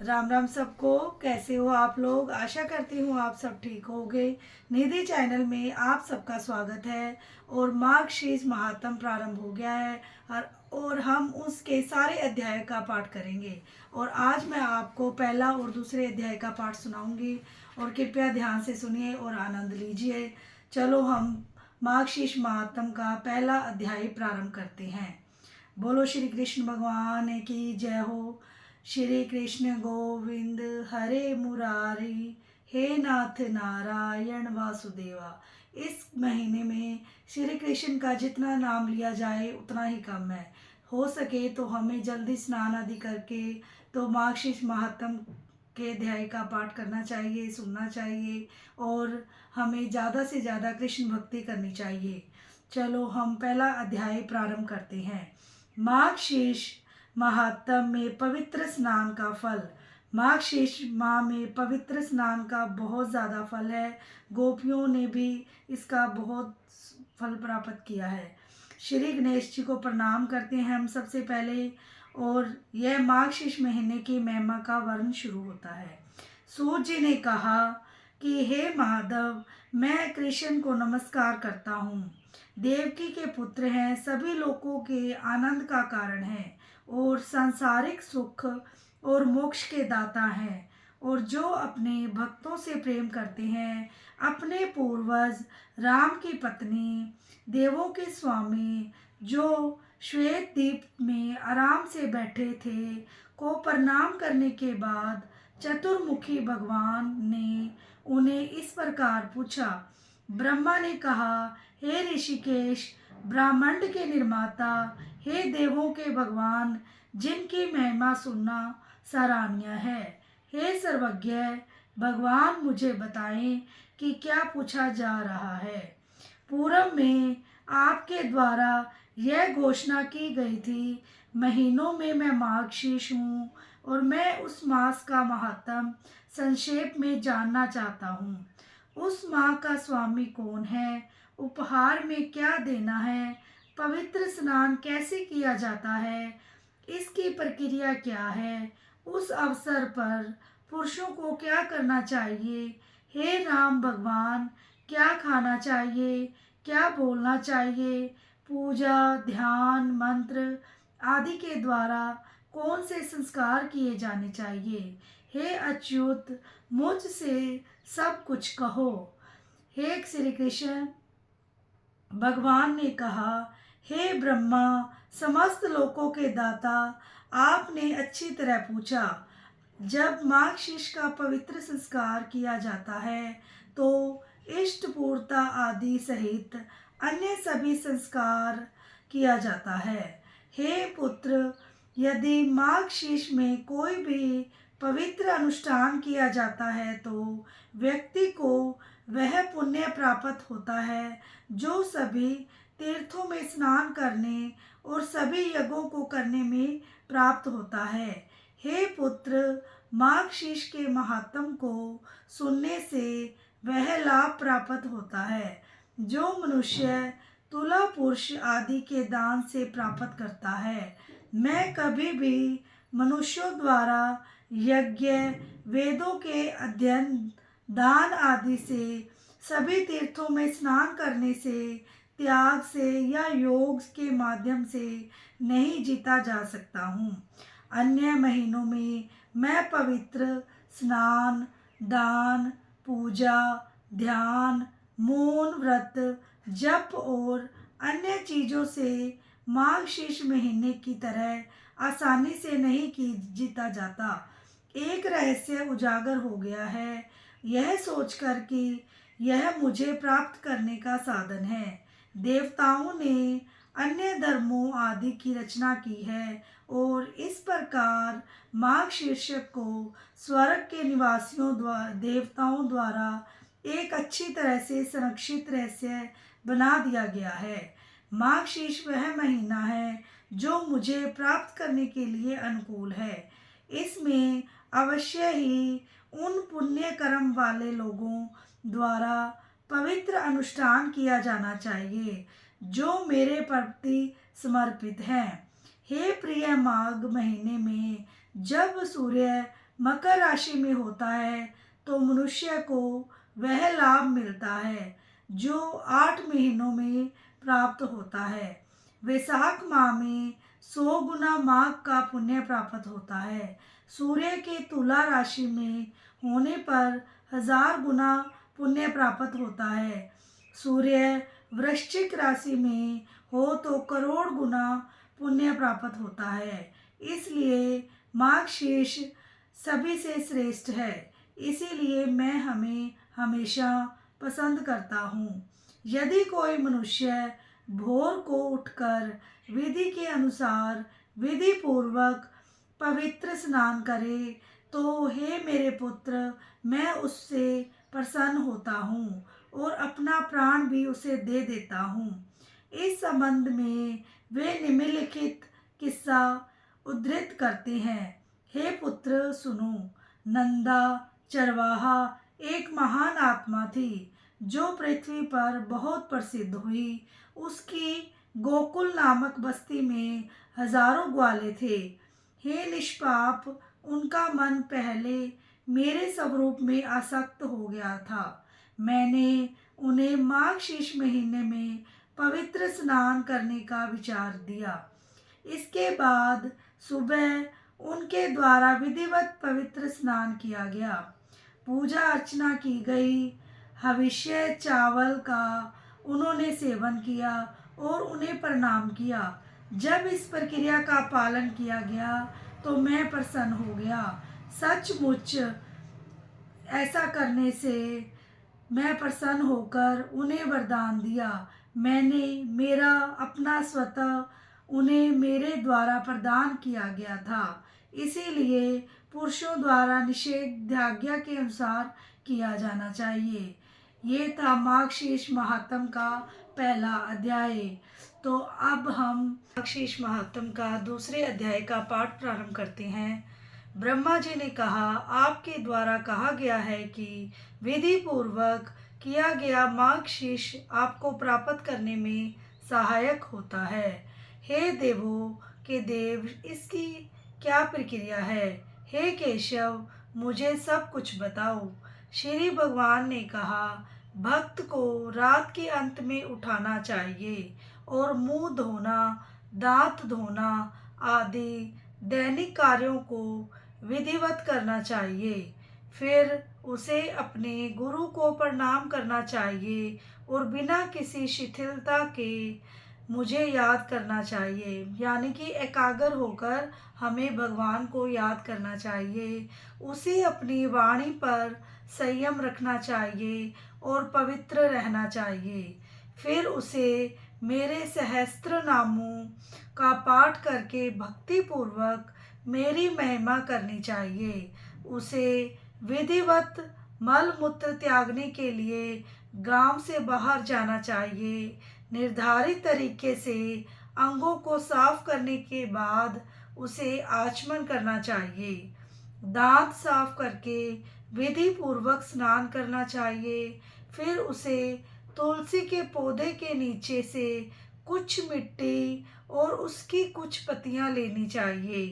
राम राम सबको। कैसे हो आप लोग? आशा करती हूँ आप सब ठीक होंगे। निधि चैनल में आप सबका स्वागत है। और मार्गशीर्ष महात्म प्रारंभ हो गया है और हम उसके सारे अध्याय का पाठ करेंगे। और आज मैं आपको पहला और दूसरे अध्याय का पाठ सुनाऊंगी और कृपया ध्यान से सुनिए और आनंद लीजिए। चलो हम मार्गशीर्ष महात्म का पहला अध्याय प्रारंभ करते हैं। बोलो श्री कृष्ण भगवान की जय हो। श्री कृष्ण गोविंद हरे मुरारी, हे नाथ नारायण वासुदेवा। इस महीने में श्री कृष्ण का जितना नाम लिया जाए उतना ही कम है। हो सके तो हमें जल्दी स्नान आदि करके तो मार्गशीर्ष महात्म के अध्याय का पाठ करना चाहिए, सुनना चाहिए और हमें ज़्यादा से ज़्यादा कृष्ण भक्ति करनी चाहिए। चलो हम पहला अध्याय प्रारंभ करते हैं। मार्गशीर्ष महात्म में पवित्र स्नान का फल। मार्गशीर्ष माह में पवित्र स्नान का बहुत ज़्यादा फल है। गोपियों ने भी इसका बहुत फल प्राप्त किया है। श्री गणेश जी को प्रणाम करते हैं हम सबसे पहले। और यह मार्गशीर्ष महीने की महिमा का वर्ण शुरू होता है। सूत जी ने कहा कि हे महादेव, मैं कृष्ण को नमस्कार करता हूँ। देवकी के पुत्र हैं, सभी लोगों के आनंद का कारण है और सांसारिक सुख और मोक्ष के दाता हैं। और जो अपने भक्तों से प्रेम करते हैं, अपने पूर्वज राम की पत्नी, देवों के स्वामी, जो श्वेत द्वीप में आराम से बैठे थे, को प्रणाम करने के बाद चतुर्मुखी भगवान ने उन्हें इस प्रकार पूछा। ब्रह्मा ने कहा, हे ऋषिकेश, ब्रह्मांड के निर्माता, हे देवों के भगवान, जिनकी महिमा सुनना सराहनीय है, हे सर्वज्ञ भगवान, मुझे बताएं कि क्या पूछा जा रहा है। पूर्व में आपके द्वारा यह घोषणा की गई थी, महीनों में मैं मार्गशीर्ष हूँ और मैं उस मास का महत्व संक्षेप में जानना चाहता हूँ। उस माह का स्वामी कौन है? उपहार में क्या देना है? पवित्र स्नान कैसे किया जाता है? इसकी प्रक्रिया क्या है? उस अवसर पर पुरुषों को क्या करना चाहिए? हे राम भगवान, क्या खाना चाहिए? क्या बोलना चाहिए? पूजा, ध्यान, मंत्र आदि के द्वारा कौन से संस्कार किए जाने चाहिए? हे अच्युत, मुझसे सब कुछ कहो। हे श्री कृष्ण भगवान ने कहा, हे ब्रह्मा, समस्त लोकों के दाता, आपने अच्छी तरह पूछा। जब मार्गशीर्ष का पवित्र संस्कार किया जाता है तो इष्ट पूर्ता आदि सहित अन्य सभी संस्कार किया जाता है। हे पुत्र, यदि मार्गशीर्ष में कोई भी पवित्र अनुष्ठान किया जाता है तो व्यक्ति को वह पुण्य प्राप्त होता है जो सभी तीर्थों में स्नान करने और सभी यज्ञों को करने में प्राप्त होता है। हे पुत्र, मार्गशीर्ष के महात्म को सुनने से वह लाभ प्राप्त होता है जो मनुष्य तुला पुरुष आदि के दान से प्राप्त करता है। मैं कभी भी मनुष्यों द्वारा यज्ञ, वेदों के अध्ययन, दान आदि से, सभी तीर्थों में स्नान करने से, त्याग से या योग के माध्यम से नहीं जीता जा सकता हूँ। अन्य महीनों में मैं पवित्र स्नान, दान, पूजा, ध्यान, मौन व्रत, जप और अन्य चीज़ों से मार्गशीर्ष महीने की तरह आसानी से नहीं की जीता जाता। एक रहस्य उजागर हो गया है, यह सोचकर कि यह मुझे प्राप्त करने का साधन है। देवताओं ने अन्य धर्मों आदि की रचना की है और इस प्रकार मार्गशीर्ष को स्वर्ग के निवासियों द्वारा, देवताओं द्वारा एक अच्छी तरह से संरक्षित रहस्य बना दिया गया है। मार्गशीर्ष वह महीना है जो मुझे प्राप्त करने के लिए अनुकूल है। इसमें अवश्य ही उन पुण्य कर्म वाले लोगों द्वारा पवित्र अनुष्ठान किया जाना चाहिए जो मेरे प्रति समर्पित हैं। हे प्रिय, माघ महीने में जब सूर्य मकर राशि में होता है तो मनुष्य को वह लाभ मिलता है जो 8 महीनों में प्राप्त होता है। वैशाख माह में 100 गुना माघ का पुण्य प्राप्त होता है। सूर्य के तुला राशि में होने पर 1000 गुना पुण्य प्राप्त होता है। सूर्य वृश्चिक राशि में हो तो करोड़ गुना पुण्य प्राप्त होता है। इसलिए माघ शीर्ष सभी से श्रेष्ठ है। इसीलिए मैं हमें हमेशा पसंद करता हूँ। यदि कोई मनुष्य भोर को उठकर विधि के अनुसार विधि पूर्वक पवित्र स्नान करे तो हे मेरे पुत्र, मैं उससे प्रसन्न होता हूँ और अपना प्राण भी उसे दे देता हूँ। इस संबंध में वे निम्नलिखित किस्सा उद्धृत करते हैं। हे पुत्र सुनो, नंदा चरवाहा एक महान आत्मा थी जो पृथ्वी पर बहुत प्रसिद्ध हुई। उसकी गोकुल नामक बस्ती में हजारों ग्वाले थे। हे निष्पाप, उनका मन पहले मेरे स्वरूप में आसक्त हो गया था। मैंने उन्हें माघ शीर्ष महीने में पवित्र स्नान करने का विचार दिया। इसके बाद सुबह उनके द्वारा विधिवत पवित्र स्नान किया गया, पूजा अर्चना की गई, हविष्य चावल का उन्होंने सेवन किया और उन्हें प्रणाम किया। जब इस प्रक्रिया का पालन किया गया तो मैं प्रसन्न हो गया। सचमुच ऐसा करने से मैं प्रसन्न होकर उन्हें वरदान दिया। मैंने मेरा अपना स्वतः उन्हें मेरे द्वारा प्रदान किया गया था। इसीलिए पुरुषों द्वारा निषेधाज्ञा के अनुसार किया जाना चाहिए। ये था मार्गशीर्ष महात्म का पहला अध्याय। तो अब हम मार्गशीर्ष महात्म का दूसरे अध्याय का पाठ प्रारंभ करते हैं। ब्रह्मा जी ने कहा, आपके द्वारा कहा गया है कि विधि पूर्वक किया गया मार्गशीर्ष आपको प्राप्त करने में सहायक होता है। हे देवों के देव, इसकी क्या प्रक्रिया है? हे केशव, मुझे सब कुछ बताओ। श्री भगवान ने कहा, भक्त को रात के अंत में उठाना चाहिए और मुंह धोना, दांत धोना आदि दैनिक कार्यों को विधिवत करना चाहिए। फिर उसे अपने गुरु को प्रणाम करना चाहिए और बिना किसी शिथिलता के मुझे याद करना चाहिए। यानी कि एकाग्र होकर हमें भगवान को याद करना चाहिए। उसे अपनी वाणी पर संयम रखना चाहिए और पवित्र रहना चाहिए। फिर उसे मेरे सहस्त्र नामों का पाठ करके भक्ति पूर्वक मेरी महिमा करनी चाहिए। उसे विधिवत मल मूत्र त्यागने के लिए गांव से बाहर जाना चाहिए। निर्धारित तरीके से अंगों को साफ करने के बाद उसे आचमन करना चाहिए। दांत साफ करके विधि पूर्वक स्नान करना चाहिए। फिर उसे तुलसी के पौधे के नीचे से कुछ मिट्टी और उसकी कुछ पत्तियां लेनी चाहिए।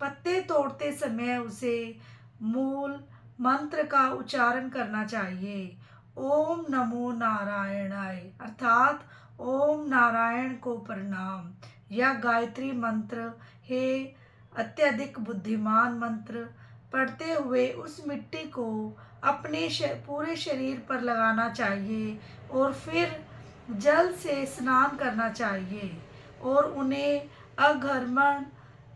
पत्ते तोड़ते समय उसे मूल मंत्र का उच्चारण करना चाहिए। ओम नमो नारायणाय अर्थात ओम नारायण को प्रणाम, या गायत्री मंत्र है अत्यधिक बुद्धिमान मंत्र पढ़ते हुए उस मिट्टी को अपने पूरे शरीर पर लगाना चाहिए और फिर जल से स्नान करना चाहिए और उन्हें अघर्मण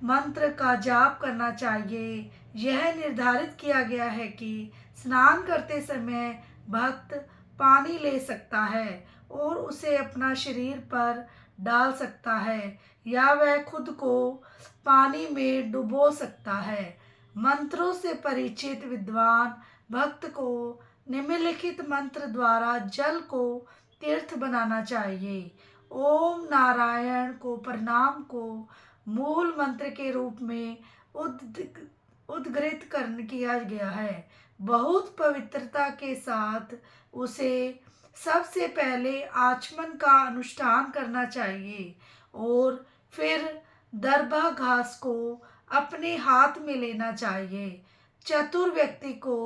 मंत्र का जाप करना चाहिए। यह निर्धारित किया गया है कि स्नान करते समय भक्त पानी ले सकता है और उसे अपना शरीर पर डाल सकता है या वह खुद को पानी में डुबो सकता है। मंत्रों से परिचित विद्वान भक्त को निम्नलिखित मंत्र द्वारा जल को तीर्थ बनाना चाहिए। ओम नारायण को प्रणाम को मूल मंत्र के रूप में उद्घृत किया गया है। बहुत पवित्रता के साथ उसे सबसे पहले आचमन का अनुष्ठान करना चाहिए और फिर दरबा घास को अपने हाथ में लेना चाहिए। चतुर व्यक्ति को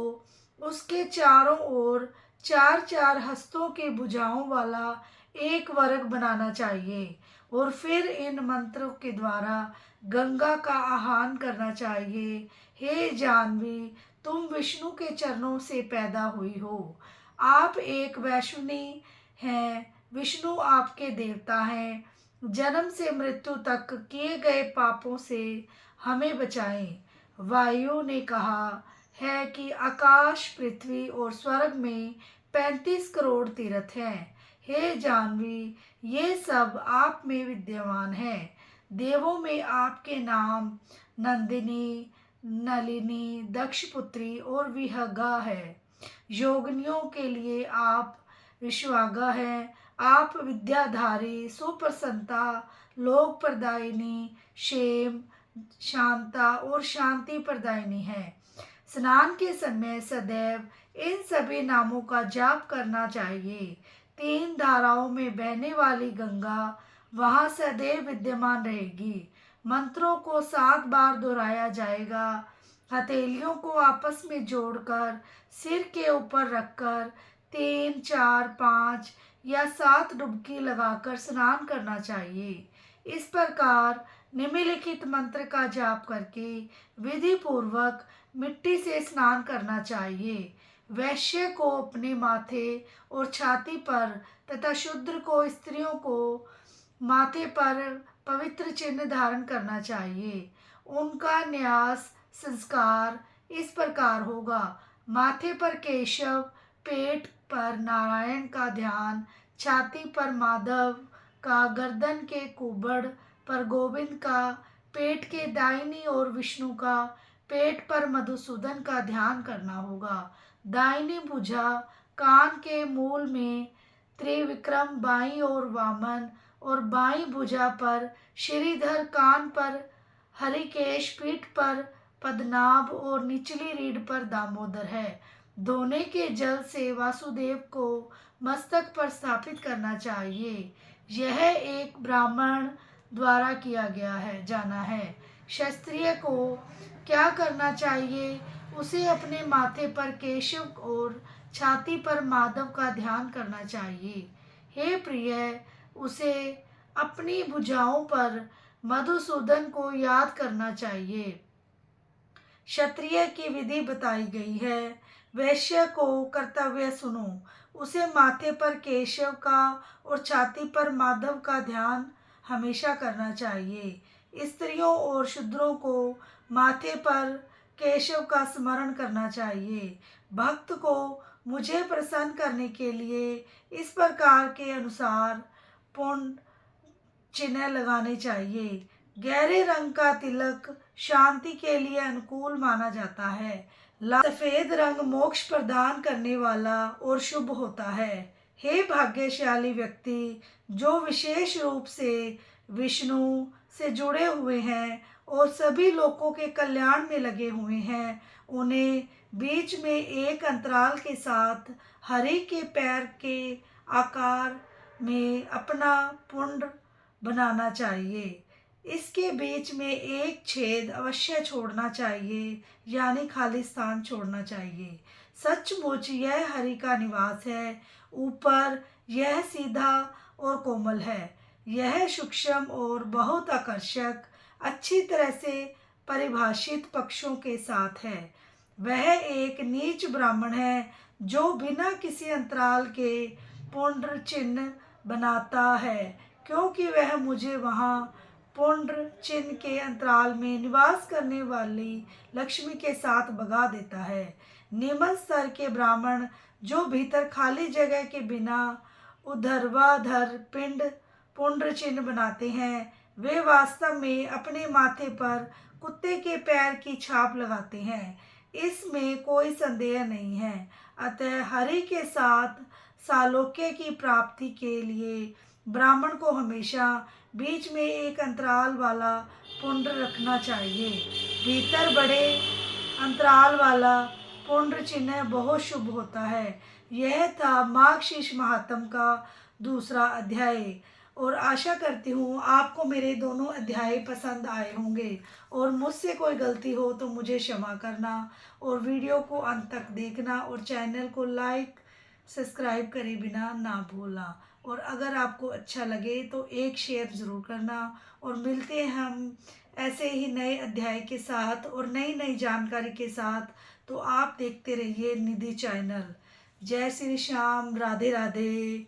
उसके चारों ओर चार चार हस्तों के भुजाओं वाला एक वर्ग बनाना चाहिए और फिर इन मंत्रों के द्वारा गंगा का आह्वान करना चाहिए। हे जाह्नवी, तुम विष्णु के चरणों से पैदा हुई हो। आप एक वैष्णवी हैं। विष्णु आपके देवता हैं। जन्म से मृत्यु तक किए गए पापों से हमें बचाएं। वायु ने कहा है कि आकाश, पृथ्वी और स्वर्ग में 35 करोड़ तीर्थ हैं। हे जाह्नवी, ये सब आप में विद्यमान हैं। देवों में आपके नाम नंदिनी, नलिनी, दक्षपुत्री और विहंगा है। योगिनियों के लिए आप विश्वागा हैं। आप विद्याधारी, सुप्रसन्नता, लोक प्रदायिनी, क्षेम, शांता और शांति प्रदायिनी है। स्नान के समय सदैव इन सभी नामों का जाप करना चाहिए। 3 धाराओं में बहने वाली गंगा वहाँ सदैव विद्यमान रहेगी। मंत्रों को 7 बार दोहराया जाएगा। हथेलियों को आपस में जोड़कर सिर के ऊपर रखकर 3, 4, 5 या 7 डुबकी लगाकर स्नान करना चाहिए। इस प्रकार निम्नलिखित मंत्र का जाप करके विधि पूर्वक मिट्टी से स्नान करना चाहिए। वैश्य को अपने माथे और छाती पर तथा शूद्र को, स्त्रियों को माथे पर पवित्र चिन्ह धारण करना चाहिए। उनका न्यास संस्कार इस प्रकार होगा: माथे पर केशव, पेट पर नारायण का ध्यान, छाती पर माधव का, गर्दन के कुबड़ पर गोविंद का, पेट के दाहिनी ओर विष्णु का, पेट पर मधुसूदन का ध्यान करना होगा। दाहिनी भुजा, कान के मूल में त्रिविक्रम, बाईं ओर वामन और बाईं भुजा पर श्रीधर, कान पर हरिकेश, पीठ पर पद्मनाभ और निचली रीढ़ पर दामोदर है। धोने के जल से वासुदेव को मस्तक पर स्थापित करना चाहिए। यह एक ब्राह्मण द्वारा किया गया है जाना है। क्षत्रिय को क्या करना चाहिए? उसे अपने माथे पर केशव और छाती पर माधव का ध्यान करना चाहिए। हे प्रिय, उसे अपनी भुजाओं पर मधुसूदन को याद करना चाहिए। क्षत्रिय की विधि बताई गई है। वैश्य को कर्तव्य सुनो। उसे माथे पर केशव का और छाती पर माधव का ध्यान हमेशा करना चाहिए। स्त्रियों और शूद्रों को माथे पर केशव का स्मरण करना चाहिए। भक्त को मुझे प्रसन्न करने के लिए इस प्रकार के अनुसार पुण्य चिन्ह लगाने चाहिए। गहरे रंग का तिलक शांति के लिए अनुकूल माना जाता है। सफेद रंग मोक्ष प्रदान करने वाला और शुभ होता है। हे भाग्यशाली व्यक्ति, जो विशेष रूप से विष्णु से जुड़े हुए हैं और सभी लोगों के कल्याण में लगे हुए हैं, उन्हें बीच में एक अंतराल के साथ हरि के पैर के आकार में अपना पुंड बनाना चाहिए। इसके बीच में एक छेद अवश्य छोड़ना चाहिए, यानी खाली स्थान छोड़ना चाहिए। सचमुच यह हरि का निवास है। ऊपर यह सीधा और कोमल है। यह सूक्ष्म और बहुत आकर्षक, अच्छी तरह से परिभाषित पक्षों के साथ है। वह एक नीच ब्राह्मण है जो बिना किसी अंतराल के पुंड्र चिन्ह बनाता है, क्योंकि वह मुझे वहाँ पुंड्र चिन्ह के अंतराल में निवास करने वाली लक्ष्मी के साथ भगा देता है। निम्न स्तर के ब्राह्मण जो भीतर खाली जगह के बिना ऊर्ध्वाधर पिंड पुंड्र चिन्ह बनाते हैं, वे वास्तव में अपने माथे पर कुत्ते के पैर की छाप लगाते हैं। इसमें कोई संदेह नहीं है। अतः हरि के साथ सालोक्य की प्राप्ति के लिए ब्राह्मण को हमेशा बीच में एक अंतराल वाला पुंड्र रखना चाहिए। भीतर बड़े अंतराल वाला पुंड्र चिन्ह बहुत शुभ होता है। यह था मार्गशीर्ष महात्म का दूसरा अध्याय। और आशा करती हूँ आपको मेरे दोनों अध्याय पसंद आए होंगे। और मुझसे कोई गलती हो तो मुझे क्षमा करना, और वीडियो को अंत तक देखना, और चैनल को लाइक सब्सक्राइब करे बिना ना भूलना। और अगर आपको अच्छा लगे तो एक शेयर ज़रूर करना। और मिलते हैं हम ऐसे ही नए अध्याय के साथ और नई नई जानकारी के साथ। तो आप देखते रहिए निधि चैनल। जय श्री श्याम, राधे राधे।